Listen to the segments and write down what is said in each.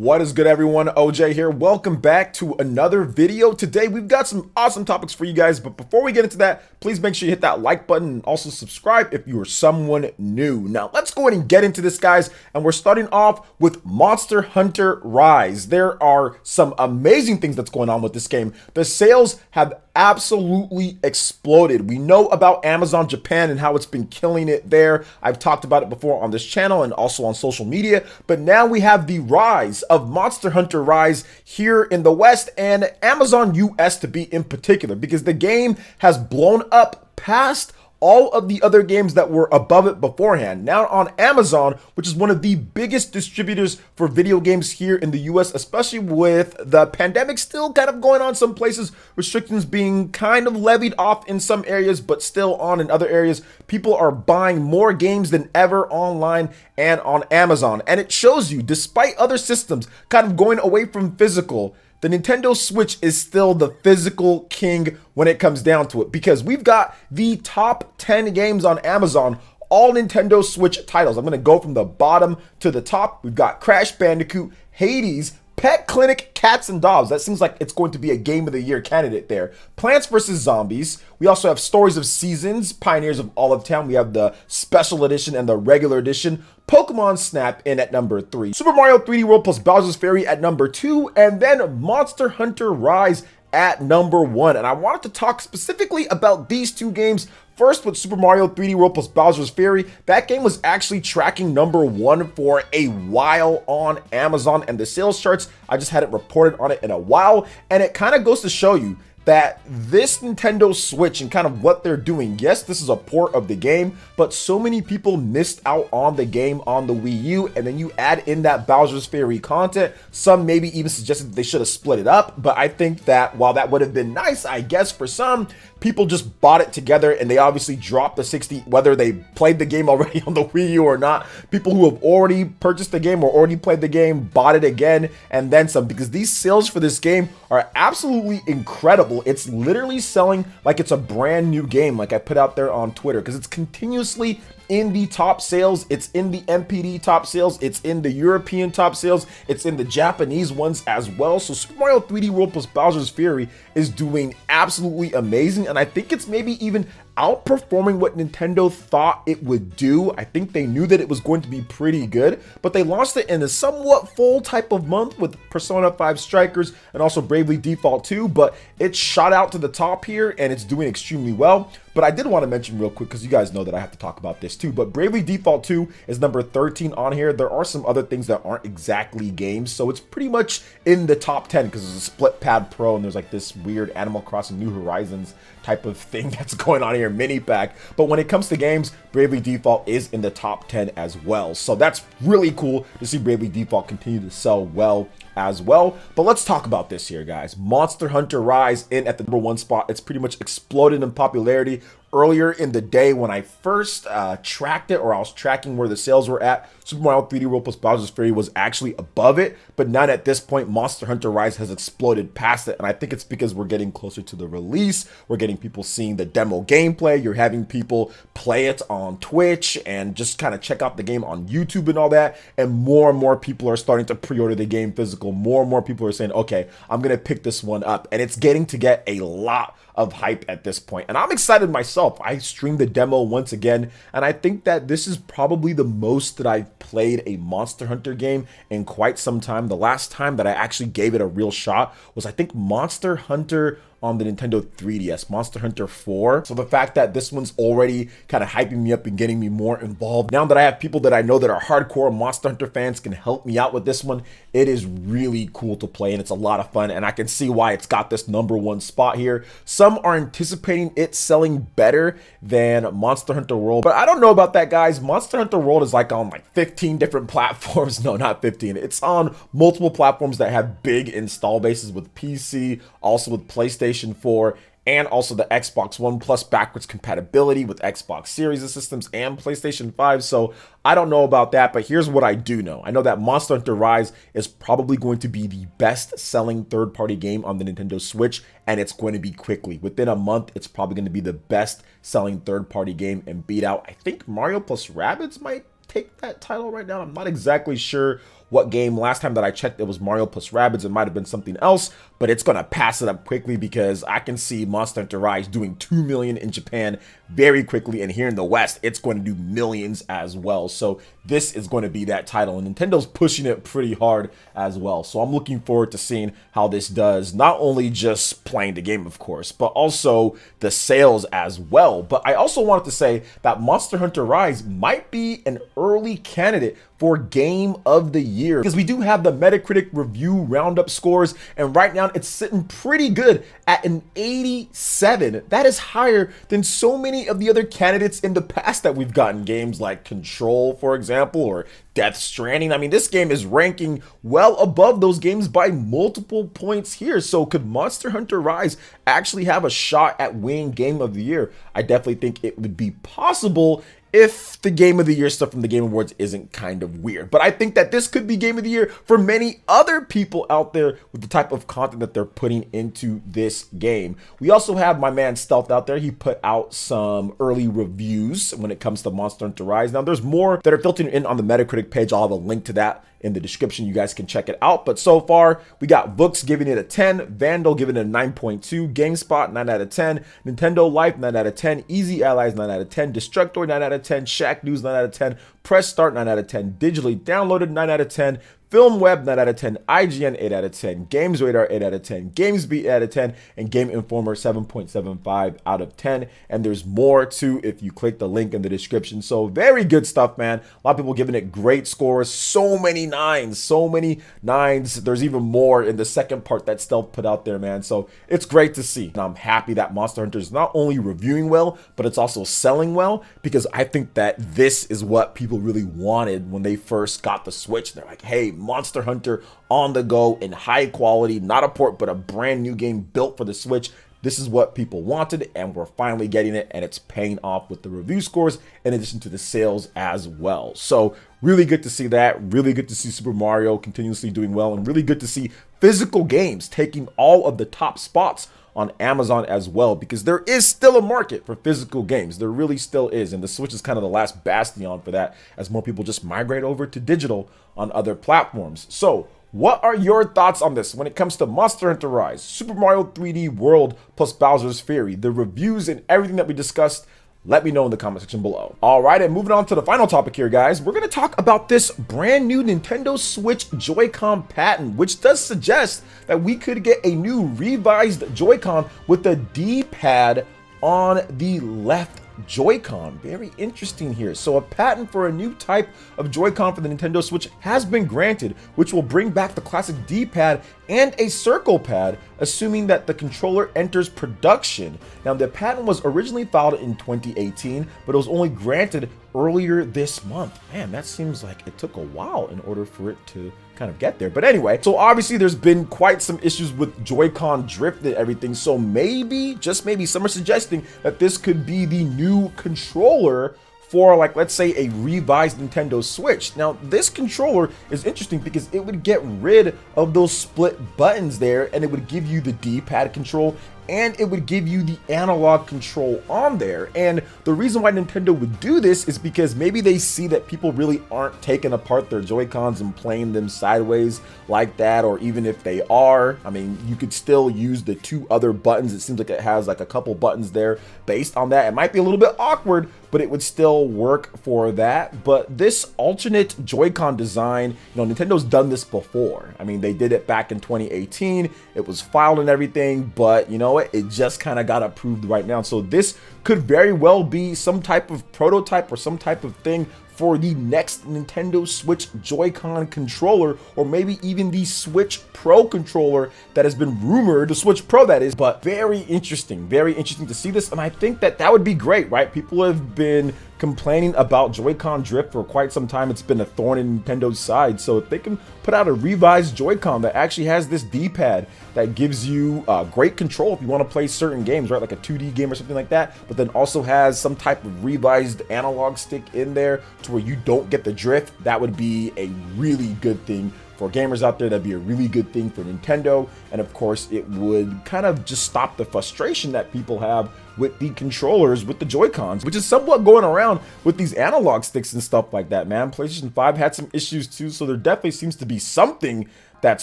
What is good, everyone? OJ here. Welcome back to another video. Today we've got some awesome topics for you guys, but before we get into that, please make sure you hit that like button and also subscribe if you are someone new. Now let's go ahead and get into this, guys, and we're starting off with Monster Hunter Rise. There are some amazing things that's going on with this game. The sales have absolutely exploded. We know about Amazon Japan and how it's been killing it there. I've talked about it before on this channel and also on social media, but now we have the rise of Monster Hunter Rise here in the West and Amazon US to be in particular, because the game has blown up past all of the other games that were above it beforehand. Now on Amazon, which is one of the biggest distributors for video games here in the US, especially with the pandemic still kind of going on some places, restrictions being kind of levied off in some areas, but still on in other areas, people are buying more games than ever online and on Amazon. And it shows you, despite other systems kind of going away from physical, the Nintendo Switch is still the physical king when it comes down to it, because we've got the top 10 games on Amazon, all Nintendo Switch titles. I'm going to go from the bottom to the top. We've got Crash Bandicoot, Hades, Pet Clinic, Cats and Dogs. That seems like it's going to be a Game of the Year candidate there. Plants vs. Zombies. We also have Stories of Seasons, Pioneers of Olive Town. We have the Special Edition and the Regular Edition. Pokemon Snap in at number 3. Super Mario 3D World plus Bowser's Fury at number 2. And then Monster Hunter Rise at number 1. And I wanted to talk specifically about these two games. First, with Super Mario 3D World plus Bowser's Fury, that game was actually tracking number 1 for a while on Amazon, and the sales charts, I just hadn't reported on it in a while, and it kind of goes to show you that this Nintendo Switch and kind of what they're doing, yes, this is a port of the game, but so many people missed out on the game on the Wii U, and then you add in that Bowser's Fury content. Some maybe even suggested that they should have split it up, but I think that while that would have been nice, I guess for some, people just bought it together and they obviously dropped the 60, whether they played the game already on the Wii U or not. People who have already purchased the game or already played the game bought it again and then some, because these sales for this game are absolutely incredible. It's literally selling like it's a brand new game, like I put out there on Twitter, because it's continuously in the top sales. It's in the MPD top sales, it's in the European top sales, it's in the Japanese ones as well. So Super Mario 3D World plus Bowser's Fury is doing absolutely amazing, and I think it's maybe even outperforming what Nintendo thought it would do. I think they knew that it was going to be pretty good, but they launched it in a somewhat full type of month with Persona 5 Strikers and also Bravely Default 2, but it shot out to the top here and it's doing extremely well. But I did want to mention real quick, because you guys know that I have to talk about this too, but Bravely Default 2 is number 13 on here. There are some other things that aren't exactly games, so it's pretty much in the top 10 because it's a Split Pad Pro and there's like this weird Animal Crossing New Horizons type of thing that's going on here, mini pack. But when it comes to games, Bravely Default is in the top 10 as well. So that's really cool to see Bravely Default continue to sell well as well. But let's talk about this here, guys. Monster Hunter Rise in at the number 1 spot. It's pretty much exploded in popularity. Earlier in the day when I first tracked it, or I was tracking where the sales were at, Super Mario 3D World plus Bowser's Fury was actually above it, but now at this point, Monster Hunter Rise has exploded past it, and I think it's because we're getting closer to the release. We're getting people seeing the demo gameplay. You're having people play it on Twitch and just kind of check out the game on YouTube and all that, and more people are starting to pre-order the game physical. More and more people are saying, okay, I'm gonna pick this one up, and it's getting to get a lot of hype at this point, and I'm excited myself. I streamed the demo once again, and I think that this is probably the most that I've played a Monster Hunter game in quite some time. The last time that I actually gave it a real shot was, I think, Monster Hunter on the Nintendo 3DS, Monster Hunter 4. So the fact that this one's already kind of hyping me up and getting me more involved, now that I have people that I know that are hardcore Monster Hunter fans can help me out with this one, it is really cool to play and it's a lot of fun, and I can see why it's got this number 1 spot here. Some are anticipating it selling better than Monster Hunter World, but I don't know about that, guys. Monster Hunter World is like on like 15 different platforms. No, not 15. It's on multiple platforms that have big install bases, with PC, also with PlayStation 4, and also the Xbox One, plus backwards compatibility with Xbox Series of systems and PlayStation 5. So I don't know about that, but here's what I do know. I know that Monster Hunter Rise is probably going to be the best selling third-party game on the Nintendo Switch, and it's going to be quickly. Within a month, it's probably going to be the best selling third-party game and beat out, I think, Mario plus Rabbids might take that title right now. I'm not exactly sure what game. Last time that I checked, it was Mario plus Rabbids. It might have been something else, but it's going to pass it up quickly because I can see Monster Hunter Rise doing 2 million in Japan very quickly, and here in the West, it's going to do millions as well. So this is going to be that title, and Nintendo's pushing it pretty hard as well. So I'm looking forward to seeing how this does, not only just playing the game, of course, but also the sales as well. But I also wanted to say that Monster Hunter Rise might be an early candidate for Game of the Year, because we do have the Metacritic review roundup scores, and right now it's sitting pretty good at an 87. That is higher than so many of the other candidates in the past that we've gotten, games like Control, for example, or Death Stranding. I mean, this game is ranking well above those games by multiple points here. So could Monster Hunter Rise actually have a shot at winning Game of the Year? I definitely think it would be possible if the Game of the Year stuff from the Game Awards isn't kind of weird. But I think that this could be Game of the Year for many other people out there with the type of content that they're putting into this game. We also have my man Stealth out there. He put out some early reviews when it comes to Monster Hunter Rise. Now, there's more that are filtering in on the Metacritic page. I'll have a link to that in the description. You guys can check it out. But so far, we got Books giving it a 10, Vandal giving it a 9.2, GameSpot 9 out of 10, Nintendo Life 9 out of 10, Easy Allies 9 out of 10, Destructoid 9 out of 10, Shack News 9 out of 10, Press Start 9 out of 10, Digitally Downloaded 9 out of 10, FilmWeb 9 out of 10, IGN 8 out of 10, Games Radar 8 out of 10, GamesBeat 8 out of 10, and Game Informer 7.75 out of 10. And there's more too if you click the link in the description. So very good stuff, man. A lot of people giving it great scores. So many nines, so many nines. There's even more in the second part that Stealth put out there, man. So it's great to see. And I'm happy that Monster Hunter is not only reviewing well, but it's also selling well, because I think that this is what people really wanted when they first got the Switch. They're like, hey, Monster Hunter on the go in high quality, not a port, but a brand new game built for the Switch. This is what people wanted, and we're finally getting it, and it's paying off with the review scores in addition to the sales as well. So really good to see that. Really good to see Super Mario continuously doing well, and really good to see physical games taking all of the top spots on Amazon as well, because there is still a market for physical games. There really still is, and the Switch is kind of the last bastion for that as more people just migrate over to digital on other platforms. So what are your thoughts on this when it comes to Monster Hunter Rise, Super Mario 3D World plus Bowser's Fury, the reviews and everything that we discussed? Let me know in the comment section below. All right, and moving on to the final topic here, guys, we're going to talk about this brand new Nintendo Switch Joy-Con patent, which does suggest that we could get a new revised Joy-Con with the D-pad on the left Joy-Con. Very interesting here. So a patent for a new type of Joy-Con for the Nintendo Switch has been granted, which will bring back the classic D-pad and a circle pad, assuming that the controller enters production. Now, the patent was originally filed in 2018, but it was only granted earlier this month. Man, that seems like it took a while in order for it to kind of get there. But anyway, so obviously there's been quite some issues with Joy-Con drift and everything. So maybe, just maybe, some are suggesting that this could be the new controller for, like, let's say a revised Nintendo Switch. Now, this controller is interesting because it would get rid of those split buttons there, and it would give you the D-pad control, and it would give you the analog control on there. And the reason why Nintendo would do this is because maybe they see that people really aren't taking apart their Joy-Cons and playing them sideways like that, or even if they are, I mean, you could still use the two other buttons. It seems like it has like a couple buttons there based on that. It might be a little bit awkward, but it would still work for that. But this alternate Joy-Con design, you know, Nintendo's done this before. I mean, they did it back in 2018. It was filed and everything, but you know what? It just kind of got approved right now. So this could very well be some type of prototype or some type of thing for the next Nintendo Switch Joy-Con controller, or maybe even the Switch Pro controller that has been rumored, the Switch Pro that is. But very interesting to see this, and I think that that would be great, right? People have been complaining about Joy-Con drift for quite some time. It's been a thorn in Nintendo's side. So if they can put out a revised Joy-Con that actually has this D-pad that gives you great control if you want to play certain games, right, like a 2D game or something like that, but then also has some type of revised analog stick in there to where you don't get the drift, that would be a really good thing for gamers out there, that'd be a really good thing for Nintendo. And of course, it would kind of just stop the frustration that people have with the controllers, with the Joy-Cons, which is somewhat going around with these analog sticks and stuff like that, man. PlayStation 5 had some issues too, so there definitely seems to be something that's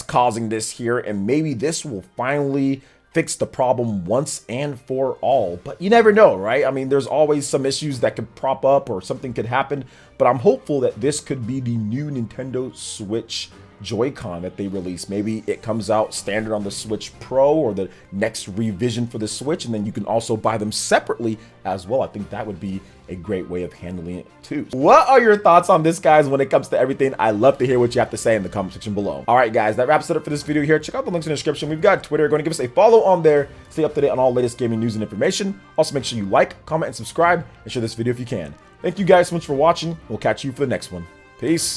causing this here, and maybe this will finally fix the problem once and for all. But you never know, right? I mean, there's always some issues that could prop up or something could happen, but I'm hopeful that this could be the new Nintendo Switch Joy-Con that they release. Maybe it comes out standard on the Switch Pro or the next revision for the Switch, and then you can also buy them separately as well. I think that would be a great way of handling it too. What are your thoughts on this, guys, when it comes to everything? I love to hear what you have to say in the comment section below. All right, guys, that wraps it up for this video here. Check out the links in the description. We've got Twitter. Go and give us a follow on there. Stay up to date on all latest gaming news and information. Also, make sure you like, comment, and subscribe, and share this video if you can. Thank you guys so much for watching. We'll catch you for the next one. Peace.